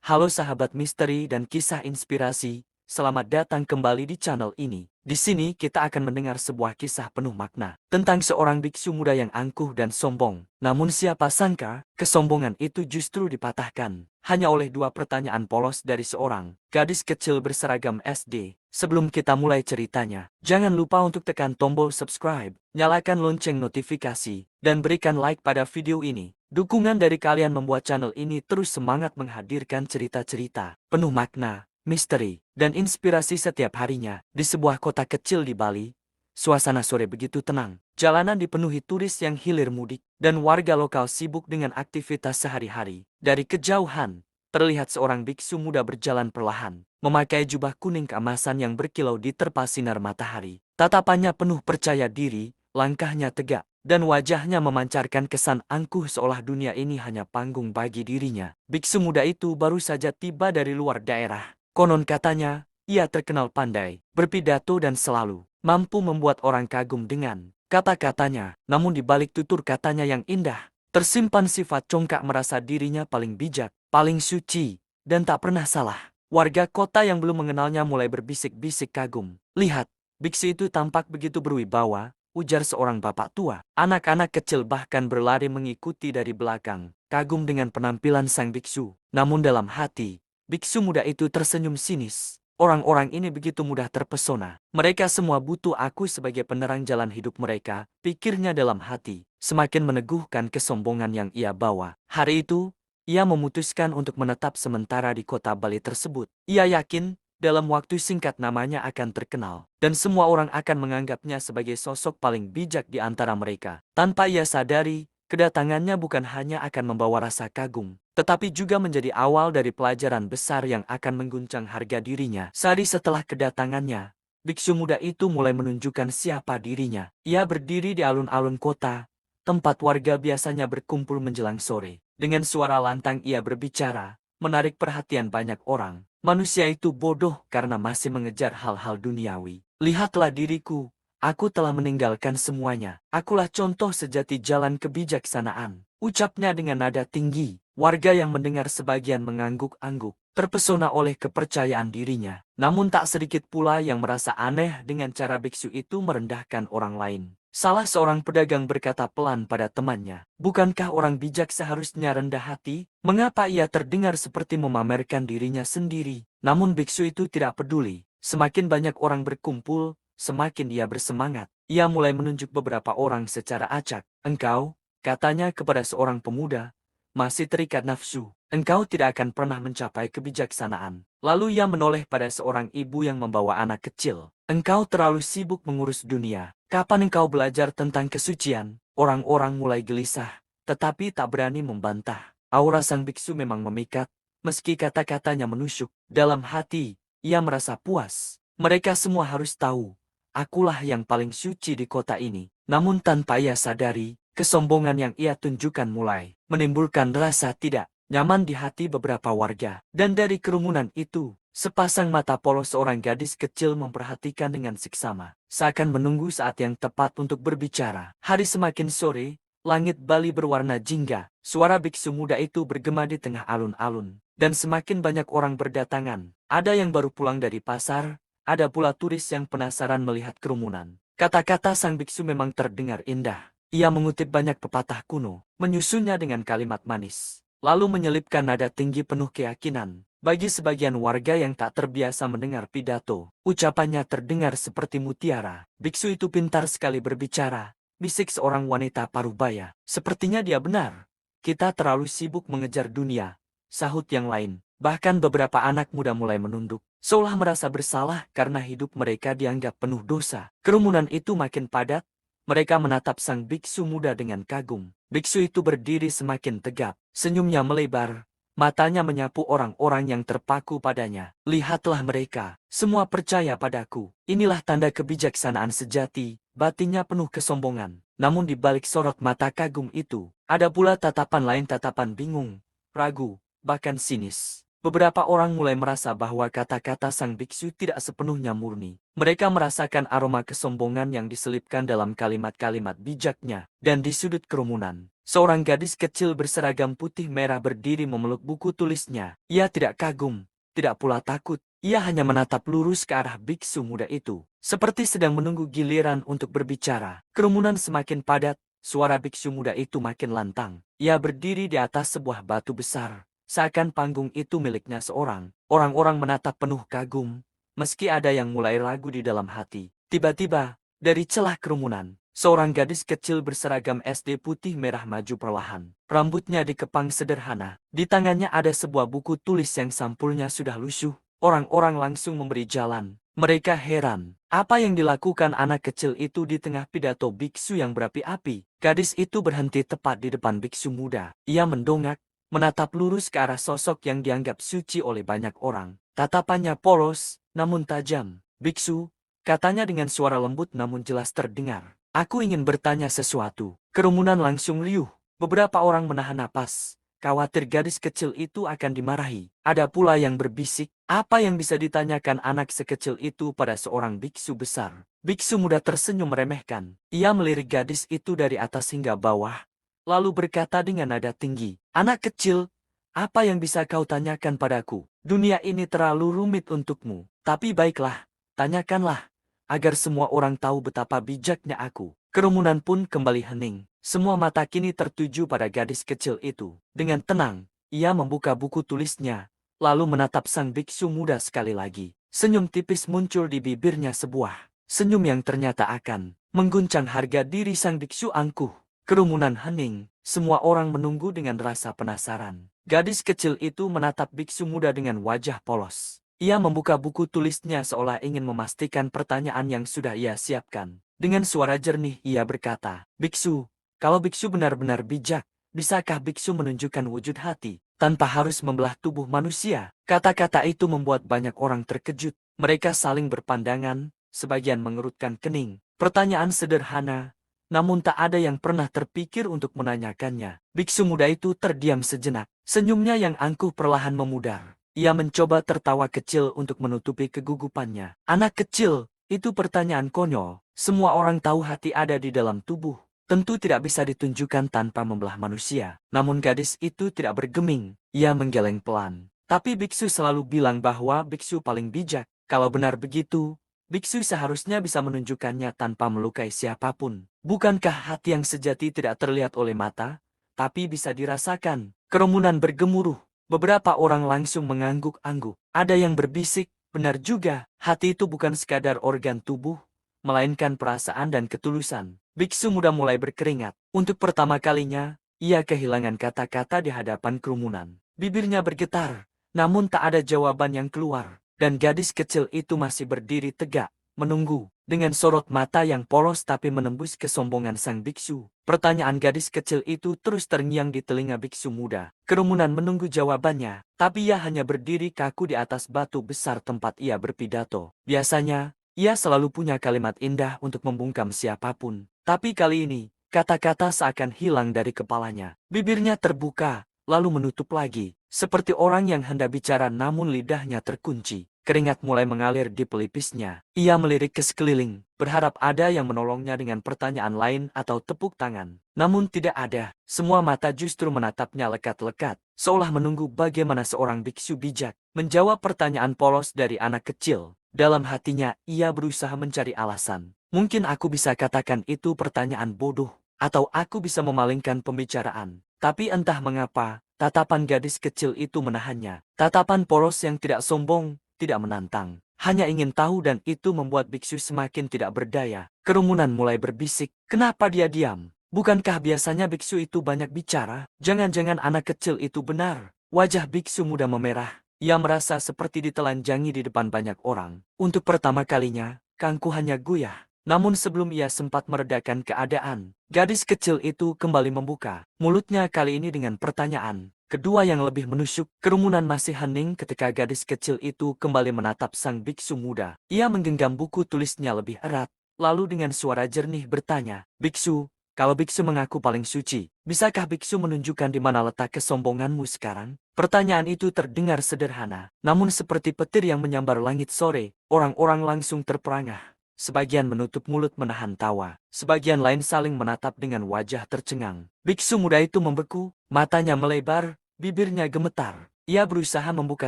Halo sahabat misteri dan kisah inspirasi, selamat datang kembali di channel ini. Di sini kita akan mendengar sebuah kisah penuh makna tentang seorang biksu muda yang angkuh dan sombong. Namun siapa sangka, kesombongan itu justru dipatahkan hanya oleh dua pertanyaan polos dari seorang gadis kecil berseragam SD. Sebelum kita mulai ceritanya, jangan lupa untuk tekan tombol subscribe, nyalakan lonceng notifikasi, dan berikan like pada video ini. Dukungan dari kalian membuat channel ini terus semangat menghadirkan cerita-cerita penuh makna, misteri, dan inspirasi setiap harinya. Di sebuah kota kecil di Bali, suasana sore begitu tenang. Jalanan dipenuhi turis yang hilir mudik, dan warga lokal sibuk dengan aktivitas sehari-hari. Dari kejauhan, terlihat seorang biksu muda berjalan perlahan, memakai jubah kuning keemasan yang berkilau diterpa sinar matahari. Tatapannya penuh percaya diri, langkahnya tegak, dan wajahnya memancarkan kesan angkuh seolah dunia ini hanya panggung bagi dirinya. Biksu muda itu baru saja tiba dari luar daerah. Konon katanya, ia terkenal pandai, berpidato dan selalu mampu membuat orang kagum dengan kata-katanya. Namun di balik tutur katanya yang indah, tersimpan sifat congkak merasa dirinya paling bijak, paling suci, dan tak pernah salah. Warga kota yang belum mengenalnya mulai berbisik-bisik kagum. Lihat, biksu itu tampak begitu berwibawa, ujar seorang bapak tua. Anak-anak kecil bahkan berlari mengikuti dari belakang, kagum dengan penampilan sang biksu. Namun dalam hati, biksu muda itu tersenyum sinis. Orang-orang ini begitu mudah terpesona. Mereka semua butuh aku sebagai penerang jalan hidup mereka, pikirnya dalam hati. Semakin meneguhkan kesombongan yang ia bawa. Hari itu, ia memutuskan untuk menetap sementara di kota Bali tersebut. Ia yakin, dalam waktu singkat namanya akan terkenal, dan semua orang akan menganggapnya sebagai sosok paling bijak di antara mereka. Tanpa ia sadari, kedatangannya bukan hanya akan membawa rasa kagum, tetapi juga menjadi awal dari pelajaran besar yang akan mengguncang harga dirinya. Sehari setelah kedatangannya, biksu muda itu mulai menunjukkan siapa dirinya. Ia berdiri di alun-alun kota, tempat warga biasanya berkumpul menjelang sore. Dengan suara lantang ia berbicara, menarik perhatian banyak orang. Manusia itu bodoh karena masih mengejar hal-hal duniawi. Lihatlah diriku, aku telah meninggalkan semuanya. Akulah contoh sejati jalan kebijaksanaan. Ucapnya dengan nada tinggi. Warga yang mendengar sebagian mengangguk-angguk, terpesona oleh kepercayaan dirinya. Namun tak sedikit pula yang merasa aneh dengan cara biksu itu merendahkan orang lain. Salah seorang pedagang berkata pelan pada temannya, "Bukankah orang bijak seharusnya rendah hati? Mengapa ia terdengar seperti memamerkan dirinya sendiri?" Namun biksu itu tidak peduli. Semakin banyak orang berkumpul, semakin ia bersemangat. Ia mulai menunjuk beberapa orang secara acak. "Engkau," katanya kepada seorang pemuda, "masih terikat nafsu. Engkau tidak akan pernah mencapai kebijaksanaan." Lalu ia menoleh pada seorang ibu yang membawa anak kecil. "Engkau terlalu sibuk mengurus dunia. Kapan engkau belajar tentang kesucian?" Orang-orang mulai gelisah, tetapi tak berani membantah. Aura sang biksu memang memikat, meski kata-katanya menusuk. Dalam hati, ia merasa puas. Mereka semua harus tahu, akulah yang paling suci di kota ini. Namun tanpa ia sadari, kesombongan yang ia tunjukkan mulai menimbulkan rasa tidak nyaman di hati beberapa warga. Dan dari kerumunan itu, sepasang mata polos seorang gadis kecil memperhatikan dengan seksama, seakan menunggu saat yang tepat untuk berbicara. Hari semakin sore, langit Bali berwarna jingga. Suara biksu muda itu bergema di tengah alun-alun, dan semakin banyak orang berdatangan. Ada yang baru pulang dari pasar, ada pula turis yang penasaran melihat kerumunan. Kata-kata sang biksu memang terdengar indah. Ia mengutip banyak pepatah kuno, menyusunnya dengan kalimat manis, lalu menyelipkan nada tinggi penuh keyakinan. Bagi sebagian warga yang tak terbiasa mendengar pidato, ucapannya terdengar seperti mutiara. "Biksu itu pintar sekali berbicara," bisik seorang wanita parubaya. "Sepertinya dia benar. Kita terlalu sibuk mengejar dunia," sahut yang lain. Bahkan beberapa anak muda mulai menunduk, seolah merasa bersalah karena hidup mereka dianggap penuh dosa. Kerumunan itu makin padat. Mereka menatap sang biksu muda dengan kagum. Biksu itu berdiri semakin tegap, senyumnya melebar, matanya menyapu orang-orang yang terpaku padanya. "Lihatlah mereka, semua percaya padaku. Inilah tanda kebijaksanaan sejati." Batinnya penuh kesombongan. Namun di balik sorot mata kagum itu, ada pula tatapan lain, tatapan bingung, ragu, bahkan sinis. Beberapa orang mulai merasa bahwa kata-kata sang biksu tidak sepenuhnya murni. Mereka merasakan aroma kesombongan yang diselipkan dalam kalimat-kalimat bijaknya. Dan di sudut kerumunan, Seorang gadis kecil berseragam putih merah berdiri memeluk buku tulisnya. Ia tidak kagum, tidak pula takut. Ia hanya menatap lurus ke arah biksu muda itu, seperti sedang menunggu giliran untuk berbicara. Kerumunan semakin padat, suara biksu muda itu makin lantang. Ia berdiri di atas sebuah batu besar, seakan panggung itu miliknya seorang. Orang-orang menatap penuh kagum, meski ada yang mulai ragu di dalam hati. Tiba-tiba, dari celah kerumunan, seorang gadis kecil berseragam SD putih merah maju perlahan. Rambutnya dikepang sederhana. Di tangannya ada sebuah buku tulis yang sampulnya sudah lusuh. Orang-orang langsung memberi jalan. Mereka heran. Apa yang dilakukan anak kecil itu di tengah pidato biksu yang berapi-api? Gadis itu berhenti tepat di depan biksu muda. Ia mendongak, menatap lurus ke arah sosok yang dianggap suci oleh banyak orang. Tatapannya polos, namun tajam. Biksu, katanya dengan suara lembut namun jelas terdengar. Aku ingin bertanya sesuatu. Kerumunan langsung riuh. Beberapa orang menahan napas. Khawatir gadis kecil itu akan dimarahi. Ada pula yang berbisik. Apa yang bisa ditanyakan anak sekecil itu pada seorang biksu besar? Biksu muda tersenyum meremehkan. Ia melirik gadis itu dari atas hingga bawah. Lalu berkata dengan nada tinggi. Anak kecil, apa yang bisa kau tanyakan padaku? Dunia ini terlalu rumit untukmu. Tapi baiklah, tanyakanlah, agar semua orang tahu betapa bijaknya aku. Kerumunan pun kembali hening. Semua mata kini tertuju pada gadis kecil itu. Dengan tenang, ia membuka buku tulisnya, lalu menatap sang biksu muda sekali lagi. Senyum tipis muncul di bibirnya, sebuah senyum yang ternyata akan mengguncang harga diri sang biksu angkuh. Kerumunan hening, semua orang menunggu dengan rasa penasaran. Gadis kecil itu menatap biksu muda dengan wajah polos. Ia membuka buku tulisnya seolah ingin memastikan pertanyaan yang sudah ia siapkan. Dengan suara jernih ia berkata, Biksu, kalau biksu benar-benar bijak, bisakah biksu menunjukkan wujud hati, tanpa harus membelah tubuh manusia? Kata-kata itu membuat banyak orang terkejut. Mereka saling berpandangan, sebagian mengerutkan kening. Pertanyaan sederhana, namun tak ada yang pernah terpikir untuk menanyakannya. Biksu muda itu terdiam sejenak. Senyumnya yang angkuh perlahan memudar. Ia mencoba tertawa kecil untuk menutupi kegugupannya. Anak kecil, itu pertanyaan konyol. Semua orang tahu hati ada di dalam tubuh. Tentu tidak bisa ditunjukkan tanpa membelah manusia. Namun gadis itu tidak bergeming. Ia menggeleng pelan. Tapi biksu selalu bilang bahwa biksu paling bijak. Kalau benar begitu, biksu seharusnya bisa menunjukkannya tanpa melukai siapapun. Bukankah hati yang sejati tidak terlihat oleh mata, tapi bisa dirasakan? Kerumunan bergemuruh. Beberapa orang langsung mengangguk-angguk. Ada yang berbisik, benar juga, hati itu bukan sekadar organ tubuh, melainkan perasaan dan ketulusan. Biksu muda mulai berkeringat. Untuk pertama kalinya, ia kehilangan kata-kata di hadapan kerumunan. Bibirnya bergetar, namun tak ada jawaban yang keluar. Dan gadis kecil itu masih berdiri tegak, menunggu. Dengan sorot mata yang polos tapi menembus kesombongan sang biksu. Pertanyaan gadis kecil itu terus terngiang di telinga biksu muda. Kerumunan menunggu jawabannya, tapi ia hanya berdiri kaku di atas batu besar tempat ia berpidato. Biasanya, ia selalu punya kalimat indah untuk membungkam siapapun. Tapi kali ini, kata-kata seakan hilang dari kepalanya. Bibirnya terbuka, lalu menutup lagi. Seperti orang yang hendak bicara namun lidahnya terkunci. Keringat mulai mengalir di pelipisnya. Ia melirik ke sekeliling, berharap ada yang menolongnya dengan pertanyaan lain atau tepuk tangan. Namun tidak ada. Semua mata justru menatapnya lekat-lekat, seolah menunggu bagaimana seorang biksu bijak menjawab pertanyaan polos dari anak kecil. Dalam hatinya, ia berusaha mencari alasan. Mungkin aku bisa katakan itu pertanyaan bodoh, atau aku bisa memalingkan pembicaraan. Tapi entah mengapa, tatapan gadis kecil itu menahannya. Tatapan polos yang tidak sombong, tidak menantang, hanya ingin tahu, dan itu membuat biksu semakin tidak berdaya. Kerumunan mulai berbisik, kenapa dia diam? Bukankah biasanya biksu itu banyak bicara? Jangan-jangan anak kecil itu benar. Wajah biksu muda memerah. Ia merasa seperti ditelanjangi di depan banyak orang. Untuk pertama kalinya, keangkuhannya goyah. Namun sebelum ia sempat meredakan keadaan, gadis kecil itu kembali membuka mulutnya, kali ini dengan pertanyaan kedua yang lebih menusuk. Kerumunan masih hening ketika gadis kecil itu kembali menatap sang biksu muda. Ia menggenggam buku tulisnya lebih erat, lalu dengan suara jernih bertanya, Biksu, kalau biksu mengaku paling suci, bisakah biksu menunjukkan di mana letak kesombonganmu sekarang? Pertanyaan itu terdengar sederhana, namun seperti petir yang menyambar langit sore. Orang-orang langsung terperangah. sebagian menutup mulut menahan tawa, sebagian lain saling menatap dengan wajah tercengang. Biksu muda itu membeku, matanya melebar, bibirnya gemetar. Ia berusaha membuka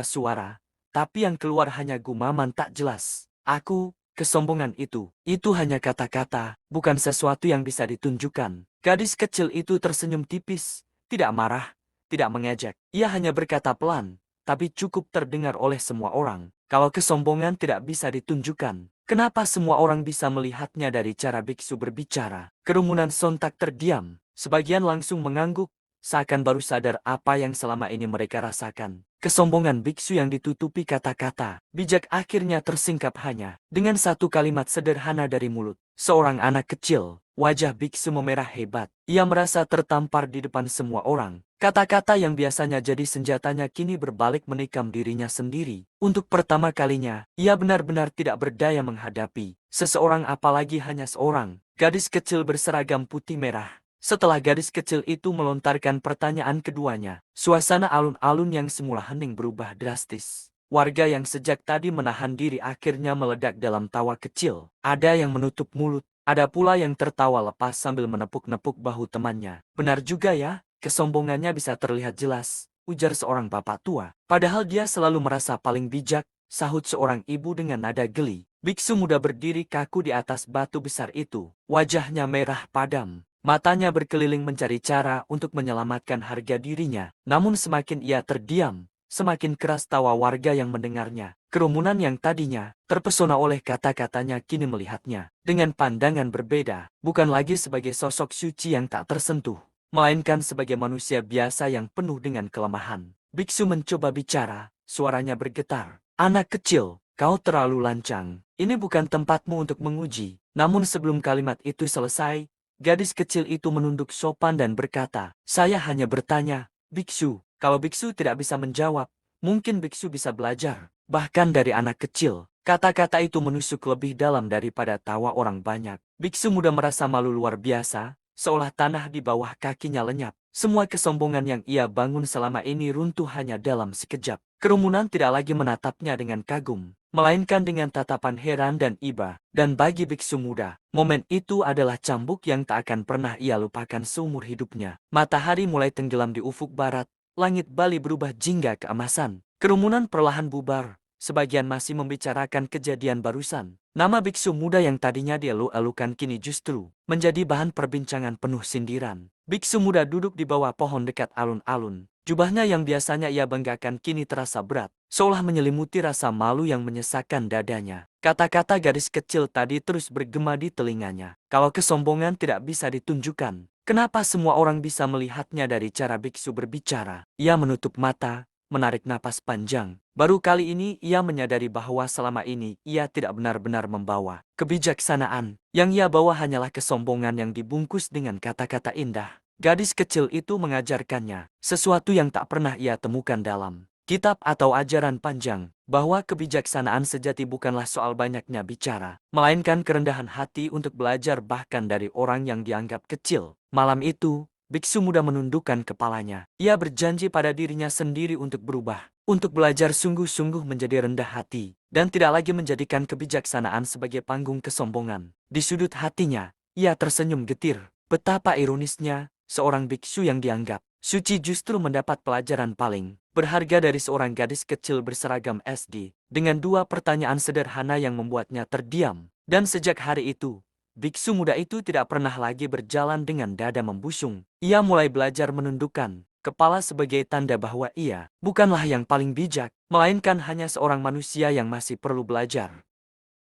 suara, tapi yang keluar hanya gumaman tak jelas. Aku, kesombongan itu hanya kata-kata, bukan sesuatu yang bisa ditunjukkan. Gadis kecil itu tersenyum tipis, tidak marah, tidak mengejek. Ia hanya berkata pelan, tapi cukup terdengar oleh semua orang. Kalau kesombongan tidak bisa ditunjukkan, kenapa semua orang bisa melihatnya dari cara biksu berbicara? Kerumunan sontak terdiam, sebagian langsung mengangguk, seakan baru sadar apa yang selama ini mereka rasakan. Kesombongan biksu yang ditutupi kata-kata bijak akhirnya tersingkap hanya dengan satu kalimat sederhana dari mulut seorang anak kecil. Wajah biksu memerah hebat. Ia merasa tertampar di depan semua orang. Kata-kata yang biasanya jadi senjatanya kini berbalik menikam dirinya sendiri. Untuk pertama kalinya, ia benar-benar tidak berdaya menghadapi seseorang, apalagi hanya seorang gadis kecil berseragam putih merah. Setelah gadis kecil itu melontarkan pertanyaan keduanya, suasana alun-alun yang semula hening berubah drastis. Warga yang sejak tadi menahan diri akhirnya meledak dalam tawa kecil. Ada yang menutup mulut, ada pula yang tertawa lepas sambil menepuk-nepuk bahu temannya. Benar juga ya, kesombongannya bisa terlihat jelas, ujar seorang bapak tua. Padahal dia selalu merasa paling bijak, sahut seorang ibu dengan nada geli. Biksu muda berdiri kaku di atas batu besar itu. Wajahnya merah padam. Matanya berkeliling mencari cara untuk menyelamatkan harga dirinya. Namun semakin ia terdiam, semakin keras tawa warga yang mendengarnya. Kerumunan yang tadinya terpesona oleh kata-katanya kini melihatnya dengan pandangan berbeda. Bukan lagi sebagai sosok suci yang tak tersentuh, melainkan sebagai manusia biasa yang penuh dengan kelemahan. Biksu mencoba bicara, suaranya bergetar. Anak kecil, kau terlalu lancang. Ini bukan tempatmu untuk menguji. Namun sebelum kalimat itu selesai, gadis kecil itu menunduk sopan dan berkata, saya hanya bertanya, biksu. Kalau biksu tidak bisa menjawab, mungkin biksu bisa belajar. Bahkan dari anak kecil, kata-kata itu menusuk lebih dalam daripada tawa orang banyak. Biksu muda merasa malu luar biasa, seolah tanah di bawah kakinya lenyap. Semua kesombongan yang ia bangun selama ini runtuh hanya dalam sekejap. Kerumunan tidak lagi menatapnya dengan kagum, melainkan dengan tatapan heran dan iba. Dan bagi biksu muda, momen itu adalah cambuk yang tak akan pernah ia lupakan seumur hidupnya. Matahari mulai tenggelam di ufuk barat, langit Bali berubah jingga keemasan. Kerumunan perlahan bubar, sebagian masih membicarakan kejadian barusan. Nama biksu muda yang tadinya dielu-elukan kini justru menjadi bahan perbincangan penuh sindiran. Biksu muda duduk di bawah pohon dekat alun-alun. Jubahnya yang biasanya ia banggakan kini terasa berat, seolah menyelimuti rasa malu yang menyesakkan dadanya. Kata-kata gadis kecil tadi terus bergema di telinganya. Kalau kesombongan tidak bisa ditunjukkan, kenapa semua orang bisa melihatnya dari cara biksu berbicara? Ia menutup mata, menarik napas panjang. Baru kali ini ia menyadari bahwa selama ini ia tidak benar-benar membawa kebijaksanaan. Yang ia bawa hanyalah kesombongan yang dibungkus dengan kata-kata indah. Gadis kecil itu mengajarkannya sesuatu yang tak pernah ia temukan dalam kitab atau ajaran panjang, bahwa kebijaksanaan sejati bukanlah soal banyaknya bicara, melainkan kerendahan hati untuk belajar bahkan dari orang yang dianggap kecil. Malam itu, biksu muda menundukkan kepalanya. Ia berjanji pada dirinya sendiri untuk berubah, untuk belajar sungguh-sungguh menjadi rendah hati, dan tidak lagi menjadikan kebijaksanaan sebagai panggung kesombongan. Di sudut hatinya, ia tersenyum getir. Betapa ironisnya, seorang biksu yang dianggap suci justru mendapat pelajaran paling berharga dari seorang gadis kecil berseragam SD, dengan dua pertanyaan sederhana yang membuatnya terdiam. Dan sejak hari itu, biksu muda itu tidak pernah lagi berjalan dengan dada membusung. Ia mulai belajar menundukkan kepala sebagai tanda bahwa ia bukanlah yang paling bijak, melainkan hanya seorang manusia yang masih perlu belajar.